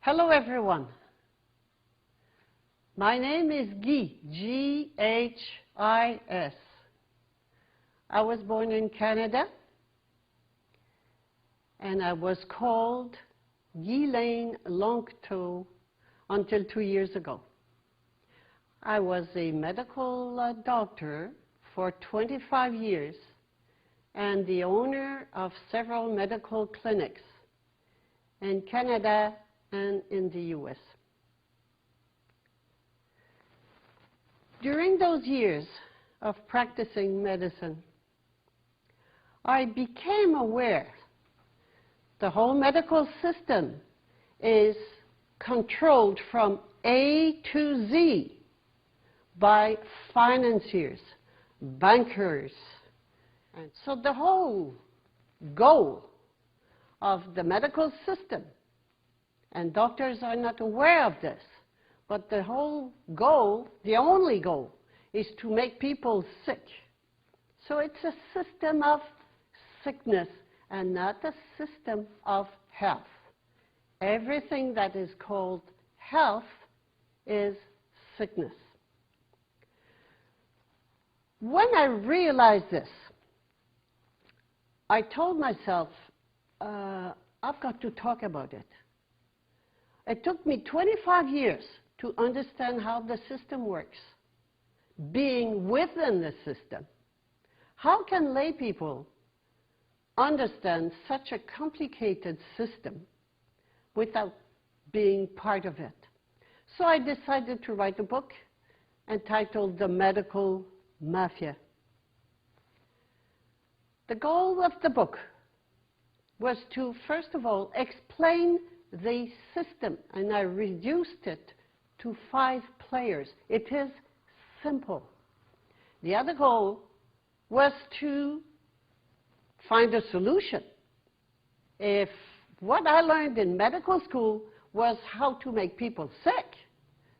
Hello, everyone. My name is Guy, G-H-I-S. I was born in Canada, and I was called Ghislaine Lanctot until 2 years ago. I was a medical doctor for 25 years and the owner of several medical clinics in Canada and in the US. During those years of practicing medicine, I became aware the whole medical system is controlled from A to Z by financiers, bankers. And so the whole goal of the medical system, and doctors are not aware of this, but the whole goal, the only goal, is to make people sick. So it's a system of sickness and not a system of health. Everything that is called health is sickness. When I realized this, I told myself, I've got to talk about it. It took me 25 years to understand how the system works, being within the system. How can lay people understand such a complicated system without being part of it? So I decided to write a book entitled The Medical Mafia. The goal of the book was to, first of all, explain the system, and I reduced it to 5 players. It is simple. The other goal was to find a solution. If what I learned in medical school was how to make people sick,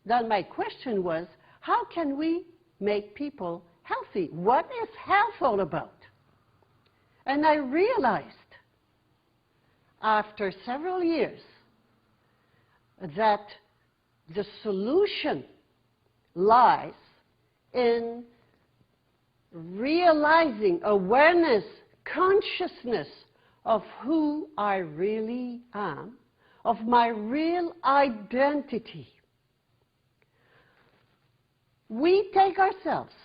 then my question was, how can we make people healthy? What is health all about? And I realized after several years that the solution lies in realizing awareness, consciousness of who I really am, of my real identity. We take ourselves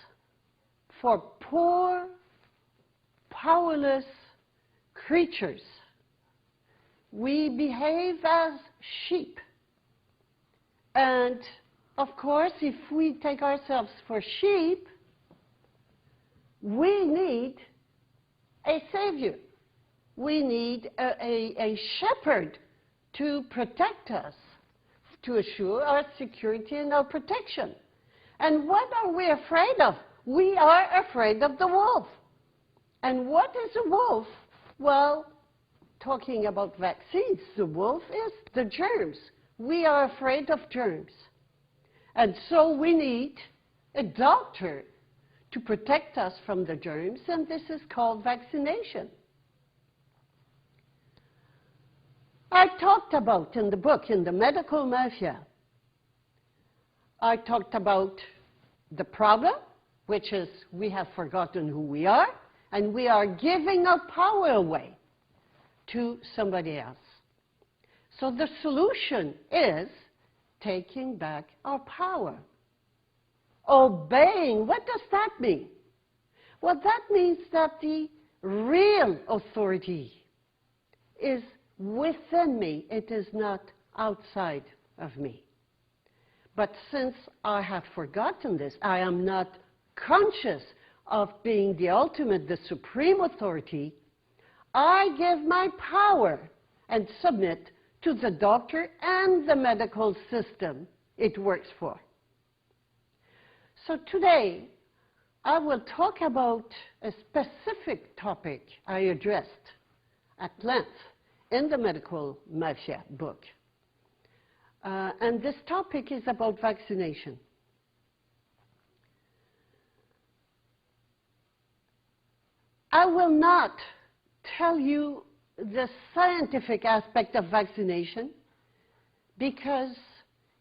for poor, powerless creatures. We behave as sheep. And of course, if we take ourselves for sheep, we need a savior. We need a shepherd to protect us, to assure our security and our protection. And what are we afraid of? We are afraid of the wolf. And what is a wolf? Well, talking about vaccines, the wolf is the germs. We are afraid of germs. And so we need a doctor to protect us from the germs, and this is called vaccination. I talked about in the book, in The Medical Mafia, I talked about the problem, which is we have forgotten who we are, and we are giving our power away to somebody else. So the solution is taking back our power. Obeying, what does that mean? Well, that means that the real authority is within me. It is not outside of me. But since I have forgotten this, I am not conscious of being the ultimate, the supreme authority, I give my power and submit to the doctor and the medical system it works for. So today, I will talk about a specific topic I addressed at length in the Medical Mafia book. And this topic is about vaccination. I will not tell you the scientific aspect of vaccination because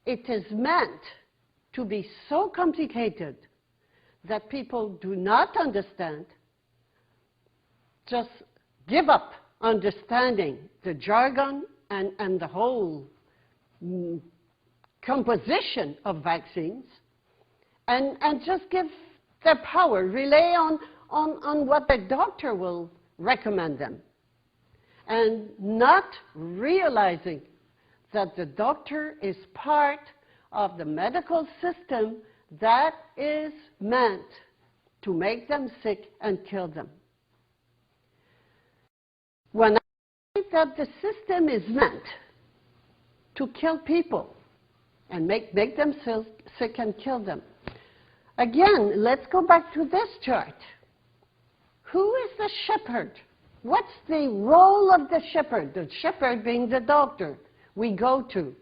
it is meant to be so complicated that people do not understand, just give up understanding the jargon and the whole composition of vaccines, and just give their power, rely on what the doctor will recommend them, and not realizing that the doctor is part of the medical system that is meant to make them sick and kill them. When I say that the system is meant to kill people and make them sick and kill them, again, let's go back to this chart. Who is the shepherd? What's the role of the shepherd? The shepherd being the doctor we go to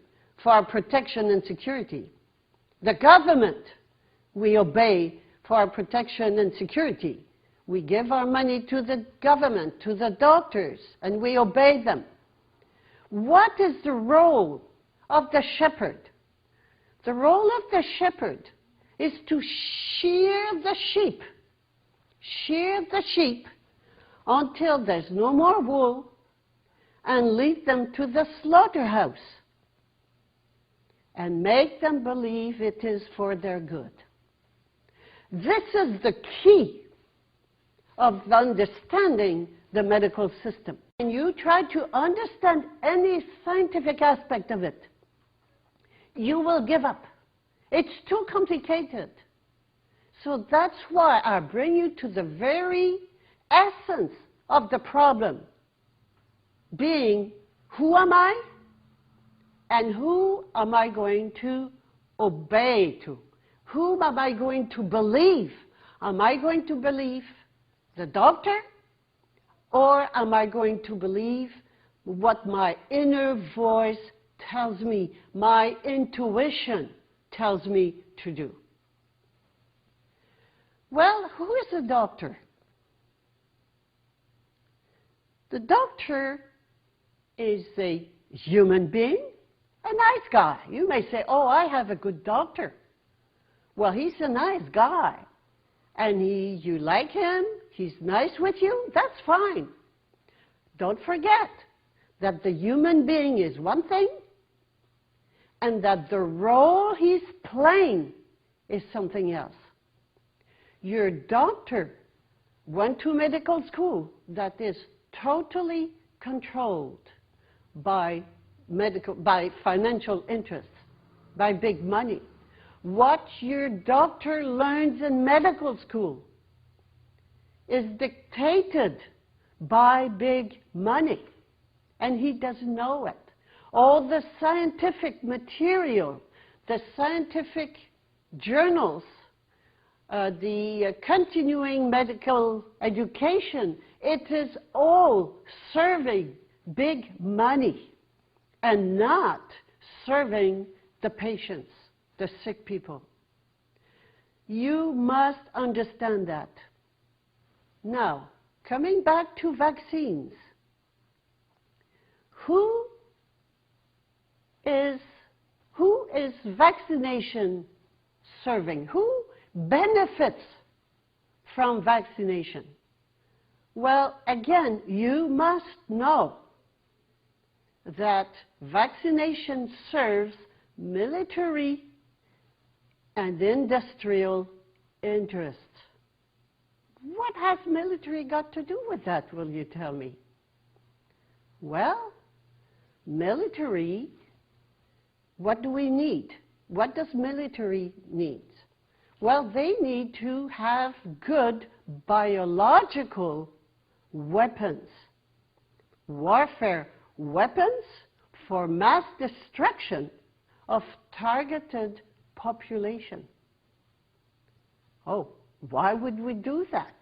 for our protection and security. The government we obey for our protection and security. We give our money to the government, to the doctors, and we obey them. What is the role of the shepherd? The role of the shepherd is to shear the sheep until there's no more wool and lead them to the slaughterhouse and make them believe it is for their good. This is the key of understanding the medical system. When you try to understand any scientific aspect of it, you will give up. It's too complicated. So that's why I bring you to the very essence of the problem, being who am I and who am I going to obey to? Whom am I going to believe? Am I going to believe the doctor, or am I going to believe what my inner voice tells me, my intuition tells me to do? Well, who is a doctor? The doctor is a human being, a nice guy. You may say, oh, I have a good doctor. Well, he's a nice guy, and you like him, he's nice with you, that's fine. Don't forget that the human being is one thing, and that the role he's playing is something else. Your doctor went to medical school that is totally controlled by financial interests, by big money. What your doctor learns in medical school is dictated by big money, and he doesn't know it. All the scientific material, the scientific journals, the continuing medical education, it is all serving big money and not serving the patients, the sick people. You must understand that. Now, coming back to vaccines, who is vaccination serving? Who benefits from vaccination? Well, again, you must know that vaccination serves military and industrial interests. What has military got to do with that, will you tell me? Well, military, what do we need? What does military need? Well, they need to have good biological weapons, warfare weapons for mass destruction of targeted population. Oh, why would we do that?